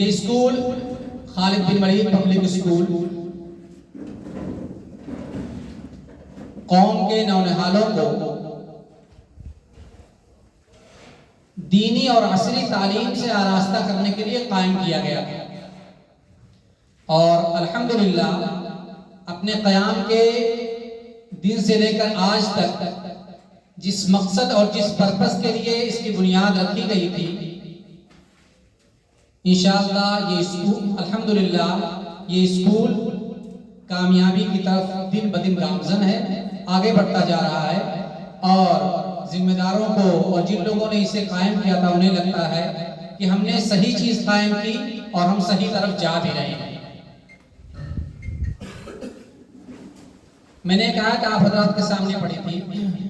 یہ اسکول خالد بن ولید public school قوم کے نونہالوں کو دینی اور عصری تعلیم سے آراستہ کرنے کے لیے قائم کیا گیا اور الحمدللہ اپنے قیام کے دن سے لے کر آج تک جس مقصد اور جس پرپس کے لیے اس کی بنیاد رکھی گئی تھی، انشاءاللہ یہ اسکول الحمدللہ یہ اسکول کامیابی کی طرف دن بدن گامزن ہے، آگے بڑھتا جا رہا ہے اور ذمہ داروں کو اور جن لوگوں نے اسے قائم کیا تھا انہیں لگتا ہے کہ ہم نے صحیح چیز قائم کی اور ہم صحیح طرف جا بھی رہے ہیں۔ میں نے کہا کہ آپ حضرات کے سامنے پڑھی تھی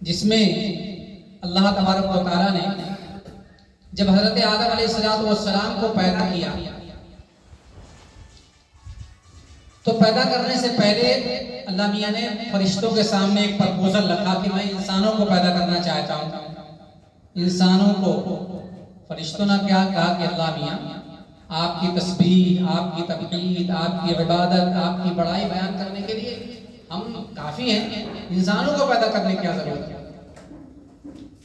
جس میں اللہ تبارک و تعالیٰ نے جب حضرت آدم علیہ السلام کو پیدا کیا تو پیدا کرنے سے پہلے اللہ میاں نے فرشتوں کے سامنے ایک پرپوزل رکھا کہ میں انسانوں کو پیدا کرنا چاہتا ہوں۔ انسانوں کو فرشتوں نے کیا کہا کہ اللہ میاں آپ کی تسبیح، آپ کی تمجید، آپ کی عبادت، آپ کی بڑائی بیان کرنے کے لیے ہم کافی ہیں، انسانوں کو پیدا کرنے کی کیا ضرورت ہے؟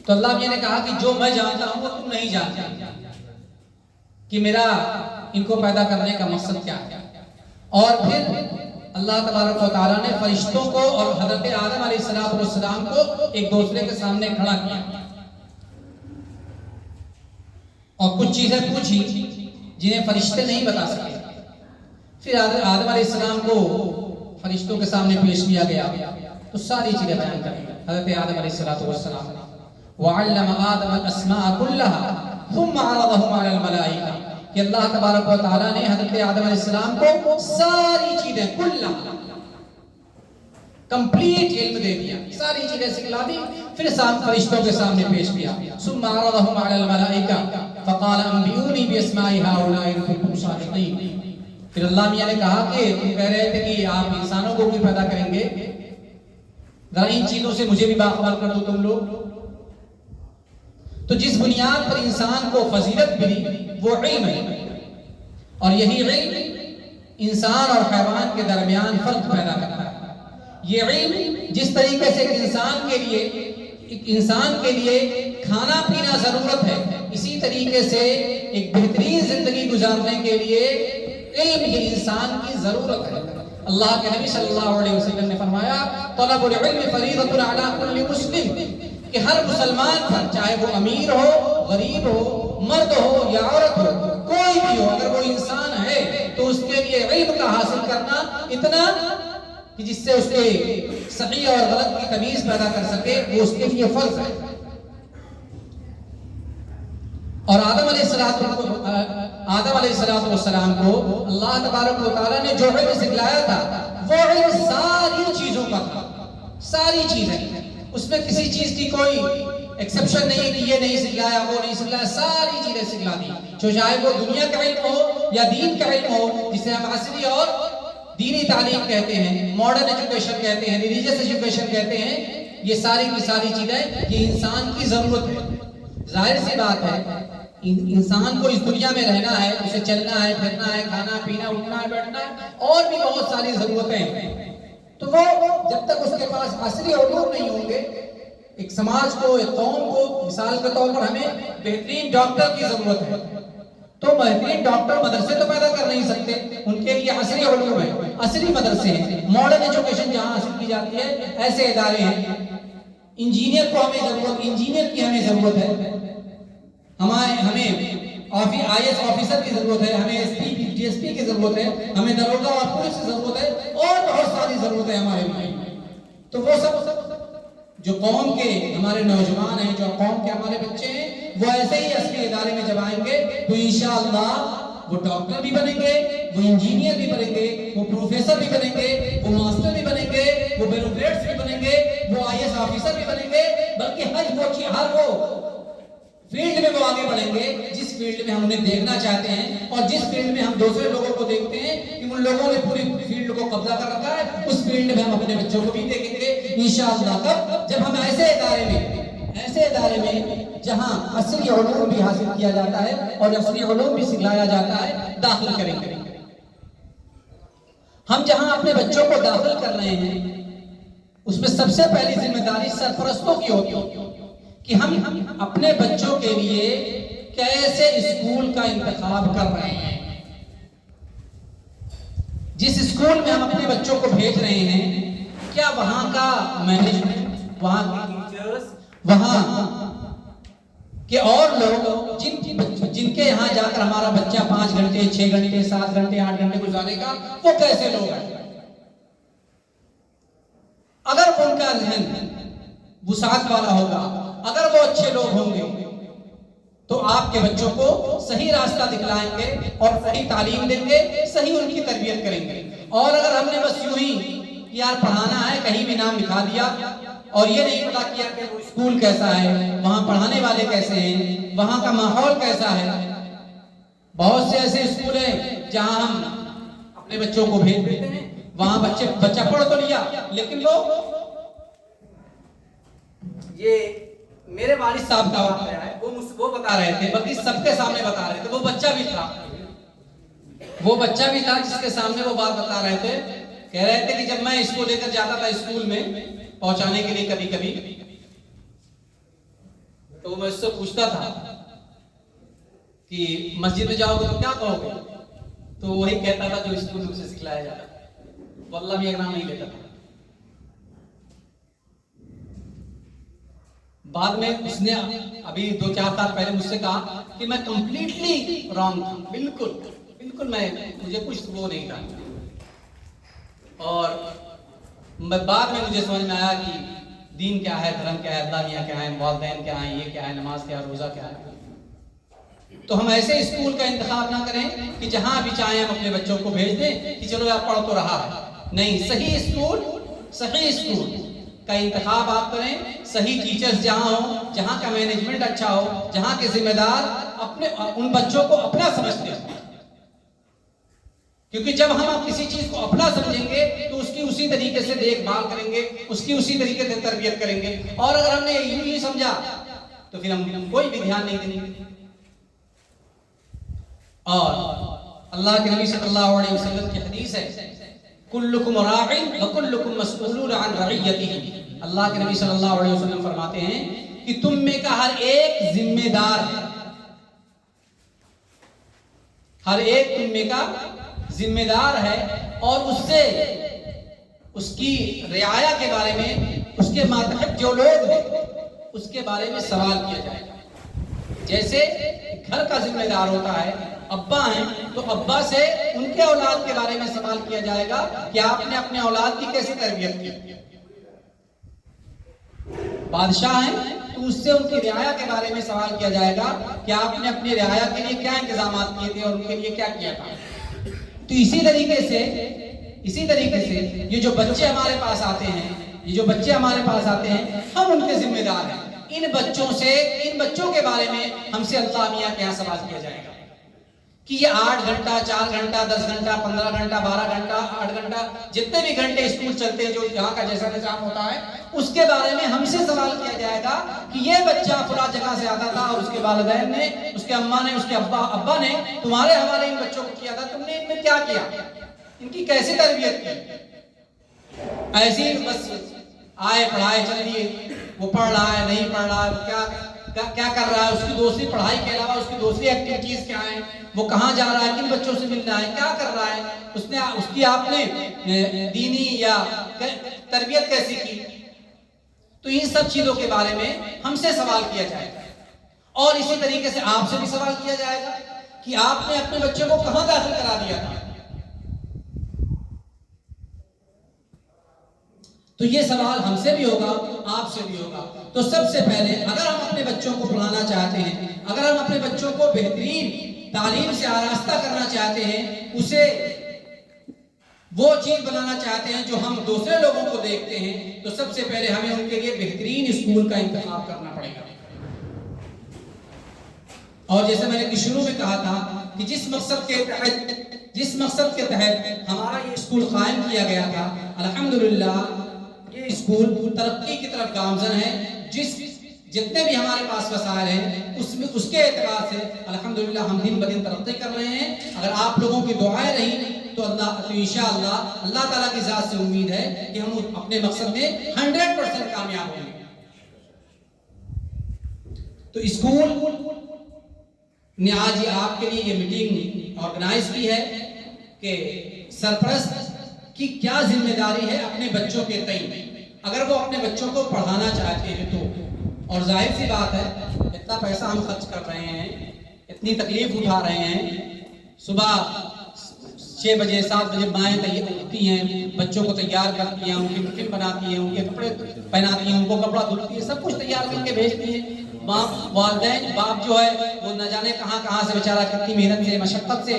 تو اللہ میاں نے کہا کہ جو میں جانتا ہوں وہ تم نہیں جانتے کہ میرا ان کو پیدا کرنے کا مقصد کیا ہے۔ اور پھر اللہ تبارک و تعالیٰ نے فرشتوں کو اور حضرت آدم علیہ السلام کو ایک دوسرے کے سامنے کھڑا کیا اور کچھ چیزیں پوچھی جنہیں فرشتے نہیں بتا سکے۔ پھر آدم علیہ السلام کو فرشتوں کے سامنے پیش کیا گیا تو ساری چیزیں بیان کریں حضرت آدم علیہ السلام نے وَعَلَّمَ آدَمَ الْأَسْمَاءَ كُلَّهَا ثُمَّ عَرَضَهُمْ عَلَى الْمَلَائِكَةِ کہ اللہ تبارک و تعالیٰ نے حضرت آدم علیہ السلام کو ساری چیزیں کلّا کمپلیٹ علم دے دیا، ساری چیزیں سکھلا دی، پھر فرشتوں کے سامنے پیش کیا۔ ثُمَّ عَرَضَهُمْ عَلَى الْمَلَائِكَةِ فَقَالَ أَنْبِئُونِي بِأَسْمَاءِ هَؤُلَاءِ إِن كُنتُمْ صَادِقِينَ پھر اللہ میاں نے کہا کہ تم کہہ رہے تھے کہ آپ انسانوں کو بھی پیدا کریں گے، ذرا ان چیزوں سے مجھے بھی باخبر کر دو تم لوگ۔ تو جس بنیاد پر انسان کو فضیلت ملی وہ علم ہے، اور یہی علم انسان اور حیوان کے درمیان فرق پیدا کرتا ہے۔ یہ علم جس طریقے سے ایک انسان کے لیے کھانا پینا ضرورت ہے، اسی طریقے سے ایک بہترین زندگی گزارنے کے لیے علم یہ انسان کی ضرورت ہے۔ اللہ کے نبی صلی اللہ علیہ وسلم نے فرمایا طلب العلم فریضۃ علی کل مسلم کہ ہر مسلمان پر چاہے وہ امیر ہو، غریب ہو، مرد ہو یا عورت ہو، کوئی بھی ہو، اگر وہ انسان ہے تو اس کے لیے علم کا حاصل کرنا اتنا کہ جس سے اس کے صحیح اور غلط کی تمیز پیدا کر سکے وہ اس کے لیے فرض ہے۔ اور آدم علیہ السلام کو اللہ تبارک و تعالیٰ نے جو علم سکھلایا تھا وہ علم ساری چیزوں کا تھا، ساری چیزیں، اس میں کسی چیز کی کوئی ایکسپشن نہیں کہ یہ نہیں سکھلایا وہ نہیں سکھلایا، ساری چیزیں سکھلا دی، چاہے وہ دنیا کا علم ہو یا دین کا علم ہو، جسے ہم عصری اور دینی تعلیم کہتے ہیں، ماڈرن ایجوکیشن کہتے ہیں، ریلیجیس ایجوکیشن کہتے ہیں، یہ ساری کی ساری چیزیں یہ انسان کی ضرورت ہے۔ ظاہر سی بات ہے انسان کو اس دنیا میں رہنا ہے، اسے چلنا ہے، پھرنا ہے، کھانا پینا، اٹھنا ہے، بیٹھنا ہے، اور بھی بہت ساری ضرورتیں ہیں، تو وہ جب تک اس کے پاس عصری علوم نہیں ہوں گے، ایک سماج کو، ایک قوم کو، مثال کے طور پر ہمیں بہترین ڈاکٹر کی ضرورت ہے، تو بہترین ڈاکٹر مدرسے تو پیدا کر نہیں سکتے، ان کے لیے عصری علوم ہے، عصری مدرسے ہیں، ماڈرن ایجوکیشن جہاں حاصل کی جاتی ہے ایسے ادارے ہیں۔ انجینئر کی ہمیں ضرورت ہے، ہمیں آئی ایس آفیسر کی ضرورت ہے، ہمیں S P D S P کی ضرورت ہے، ہمیں داروغہ اور پولیس کی ضرورت ہے، اور بہت ساری ضرورتیں ہمارے لیے۔ تو وہ سب جو قوم کے ہمارے نوجوان ہیں، جو قوم کے ہمارے بچے ہیں، وہ ایسے ہی عصری ادارے میں جب آئیں گے تو انشاءاللہ وہ ڈاکٹر بھی بنیں گے، وہ انجینئر بھی بنیں گے، وہ پروفیسر بھی بنیں گے، وہ ماسٹر بھی بنیں گے، وہ بیوروکریٹس بھی بنیں گے، وہ آئی ایس آفیسر بھی بنیں گے، بلکہ ہر وہ فیلڈ میں وہ آگے بڑھیں گے جس فیلڈ میں ہم انہیں دیکھنا چاہتے ہیں، اور جس فیلڈ میں ہم دوسرے لوگوں کو دیکھتے ہیں کہ ان لوگوں نے پوری فیلڈ کو قبضہ کر رکھا ہے، اس فیلڈ میں ہم اپنے بچوں کو بھی دیکھیں گے انشاءاللہ۔ تب جب ہم ایسے ادارے میں جہاں عصری علوم بھی حاصل کیا جاتا ہے اور عصری علوم بھی سکھلایا جاتا ہے، داخل کریں گے۔ ہم جہاں اپنے بچوں کو داخل کر رہے ہیں اس میں سب سے پہلی ذمہ داری سرپرستوں کی ہوتی ہے کہ ہم اپنے بچوں کے لیے کیسے اسکول کا انتخاب کر رہے ہیں۔ جس اسکول میں ہم اپنے بچوں کو بھیج رہے ہیں، کیا وہاں کا مینجمنٹ، وہاں کے ٹیچرز، وہاں کہ اور لوگ جن کے یہاں جا کر ہمارا بچہ 5 گھنٹے 6 گھنٹے 7 گھنٹے 8 گھنٹے گزارے گا، وہ کیسے لوگ ہیں؟ اگر ان کا ذہن وسعت والا ہوگا، اگر وہ اچھے لوگ ہوں گے تو آپ کے بچوں کو صحیح راستہ دکھلائیں گے اور صحیح تعلیم دیں گے، صحیح ان کی تربیت کریں گے۔ اور اگر ہم نے بس یوں ہی یار پڑھانا ہے، کہیں بھی نام لکھا دیا اور یہ نہیں پتا کیا کہ وہ اسکول کیسا ہے، وہاں پڑھانے والے کیسے ہیں، وہاں کا ماحول کیسا ہے۔ بہت سے ایسے اسکول ہیں جہاں ہم اپنے بچوں کو بھیج دیتے ہیں، وہاں بچہ پڑھ تو لیا لیکن یہ میرے والد صاحب کا واقعہ ہے، وہ بتا رہے تھے، بلکہ سب کے سامنے بتا رہے تھے، وہ بچہ بھی تھا جس کے سامنے وہ بات بتا رہے تھے، کہہ رہے تھے کہ جب میں اس کو لے کر جاتا تھا اسکول میں پہنچانے کے لیے کبھی کبھی، تو میں اس سے پوچھتا تھا کہ مسجد میں جاؤ گے تو کیا کہو گے؟ تو وہی کہتا تھا جو اسکول میں اسے سکھلایا جاتا تھا، واللہ بھی ایک نام نہیں لیتا تھا۔ بعد میں اس نے ابھی 2-4 سال پہلے مجھ سے کہا کہ میں کمپلیٹلی رانگ تھا، بالکل مجھے کچھ وہ نہیں تھا، اور بعد میں مجھے سمجھ میں آیا کہ دین کیا ہے، دھرم کیا ہے، اللہ میاں کیا ہے، والدین کیا ہیں، یہ کیا ہے، نماز کیا ہے، روزہ کیا ہے۔ تو ہم ایسے اسکول کا انتخاب نہ کریں کہ جہاں بھی چاہیں ہم اپنے بچوں کو بھیج دیں کہ چلو یار پڑھ تو رہا ہے، نہیں، صحیح اسکول کا انتخاب آپ کریں، صحیح ٹیچرز جہاں ہوں، جہاں کا مینجمنٹ اچھا ہو، جہاں کے ذمہ دار ان بچوں کو اپنا سمجھتے ہیں، کیونکہ جب ہم کسی چیز کو اپنا سمجھیں گے تو اس کی اسی طریقے سے دیکھ بھال کریں گے، اس کی اسی طریقے سے تربیت کریں گے، اور اگر ہم نے یوں ہی سمجھا تو پھر ہم کوئی بھی دھیان نہیں دیں گے۔ اور اللہ کے نبی صلی اللہ علیہ وسلم کی حدیث ہے، کلکم راع وکلکم مسئول عن رعیتہ۔ اللہ کے نبی صلی اللہ علیہ وسلم فرماتے ہیں کہ تم میں کا ہر ایک ذمہ دار ہے، ہر ایک تم میں کا ذمہ دار ہے، اور اس کی رعایا کے بارے میں، اس کے ماتحت جو لوگ ہیں اس کے بارے میں سوال کیا جائے گا۔ جیسے گھر کا ذمہ دار ہوتا ہے، ابا ہیں تو ابا سے ان کے اولاد کے بارے میں سوال کیا جائے گا کہ آپ نے اپنے اولاد کی کیسے تربیت کی۔ بادشاہ ہیں تو اس سے ان کی رعایا کے بارے میں سوال کیا جائے گا کہ آپ نے اپنی رعایا کے لیے کیا انتظامات کیے تھے اور ان کے لیے کیا کیا تھا۔ تو اسی طریقے سے یہ جو بچے ہمارے پاس آتے ہیں، ہم ان کے ذمہ دار ہیں۔ ان بچوں کے بارے میں ہم سے اللہ میاں کے یہاں سوال کیا جائے گا کہ یہ 8 گھنٹہ 4 گھنٹہ 10 گھنٹہ 15 گھنٹہ 12 گھنٹہ 8 گھنٹہ جتنے بھی گھنٹے اسکول چلتے ہیں، جو یہاں کا جیسا نظام ہوتا ہے، اس کے بارے میں ہم سے سوال کیا جائے گا کہ یہ بچہ فلاں جگہ سے آتا تھا اور اس کے والدین نے، اس کے اماں نے، اس کے ابا نے تمہارے حوالے ان بچوں کو کیا تھا، تم نے ان میں کیا کیا، ان کی کیسی تربیت کی۔ ایسی بس آئے پڑھائے چل دیے، وہ پڑھ رہا ہے نہیں پڑھ رہا ہے، کیا کر رہا ہے، اس کی دوسری پڑھائی کے علاوہ اس کی دوسری ایکٹیویٹیز کیا ہیں، وہ کہاں جا رہا ہے، کن بچوں سے مل رہا ہے، کیا کر رہا ہے، اس کی آپ نے دینی یا تربیت کیسی کی۔ تو ان سب چیزوں کے بارے میں ہم سے سوال کیا جائے گا، اور اسی طریقے سے آپ سے بھی سوال کیا جائے گا کہ آپ نے اپنے بچے کو کہاں داخل کرا دیا تھا۔ تو یہ سوال ہم سے بھی ہوگا، آپ سے بھی ہوگا۔ تو سب سے پہلے اگر ہم اپنے بچوں کو پڑھانا چاہتے ہیں، اگر ہم اپنے بچوں کو بہترین تعلیم سے آراستہ کرنا چاہتے ہیں، اسے وہ چیز بنانا چاہتے ہیں جو ہم دوسرے لوگوں کو دیکھتے ہیں، تو سب سے پہلے ہمیں ان کے لیے بہترین اسکول کا انتخاب کرنا پڑے گا۔ اور جیسے میں نے شروع میں کہا تھا کہ جس مقصد کے تحت ہمارا یہ اسکول قائم کیا گیا تھا، الحمدللہ یہ اسکول ترقی کی طرف گامزن ہے۔ جتنے بھی ہمارے پاس وسائل ہیں اس کے اعتبار سے الحمدللہ ہم دن بدن ترقی کر رہے ہیں. اگر آپ لوگوں کی دعائیں رہی تو انشاءاللہ اللہ تعالیٰ کی ذات سے امید ہے کہ ہم اپنے مقصد میں 100% کامیاب ہوں گے. تو اسکول نے آج آپ کے لیے یہ میٹنگ آرگنائز کی ہے کہ سرپرست کی کیا ذمہ داری ہے اپنے بچوں کے تئیں اگر وہ اپنے بچوں کو پڑھانا چاہتے ہیں تو. اور ظاہر سی بات ہے اتنا پیسہ ہم خرچ کر رہے ہیں, اتنی تکلیف اٹھا رہے ہیں, صبح 6 بجے 7 بجے مائیں تیار ہوتی ہیں, بچوں کو تیار کرتی ہیں, ان کے ٹفن بناتی ہیں, ان کے کپڑے پہناتی ہیں, ان کو کپڑا دھلتی ہے, سب کچھ تیار کر کے بھیجتی ہیں. باپ والدین باپ جو ہے وہ نہ جانے کہاں سے بیچارہ کتنی محنت سے مشقت سے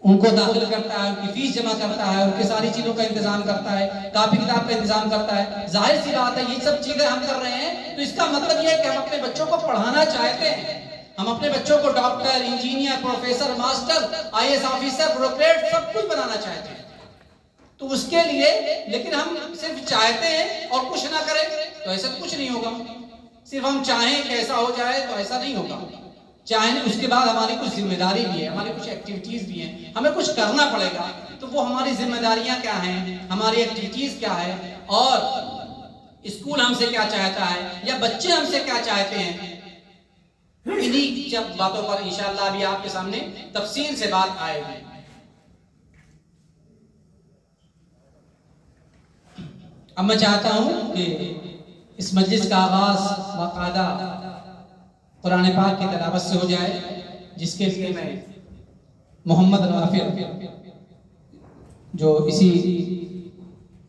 ان کو داخل کرتا ہے, ان کی فیس جمع کرتا ہے, ان کی ساری چیزوں کا انتظام کرتا ہے, کاپی کتاب کا انتظام کرتا ہے. ظاہر سی بات ہے یہ سب چیزیں ہم کر رہے ہیں تو اس کا مطلب یہ ہے کہ ہم اپنے بچوں کو پڑھانا چاہتے ہیں, ہم اپنے بچوں کو doctor, engineer, professor, master, IAS officer, bureaucrat سب کچھ بنانا چاہتے ہیں. تو اس کے لیے لیکن ہم صرف چاہتے ہیں اور کچھ نہ کریں تو ایسا کچھ نہیں ہوگا. صرف ہم چاہیں کہ ایسا ہو جائے تو ایسا نہیں ہوگا. چاہیں اس کے بعد ہماری کچھ ذمہ داری بھی ہے, ہماری کچھ ایکٹیویٹیز بھی ہیں, ہمیں کچھ کرنا پڑے گا. تو وہ ہماری ذمہ داریاں کیا ہیں, ہماری ایکٹیویٹیز کیا ہے, اور اسکول ہم سے کیا چاہتا ہے یا بچے ہم سے کیا چاہتے ہیں, انہی جب باتوں پر انشاءاللہ ابھی آپ کے سامنے تفصیل سے بات آئے گی. اب میں چاہتا ہوں کہ اس مجلس کا آغاز باقاعدہ قرآن پاک کی تلاوت سے ہو جائے, جس کے لیے میں محمد رافع جو اسی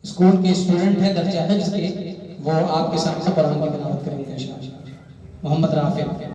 اسکول کے اسٹوڈنٹ ہیں درجہ حفظ کے, وہ آپ کے سامنے قرآن کی تلاوت کریں گے. محمد رافع.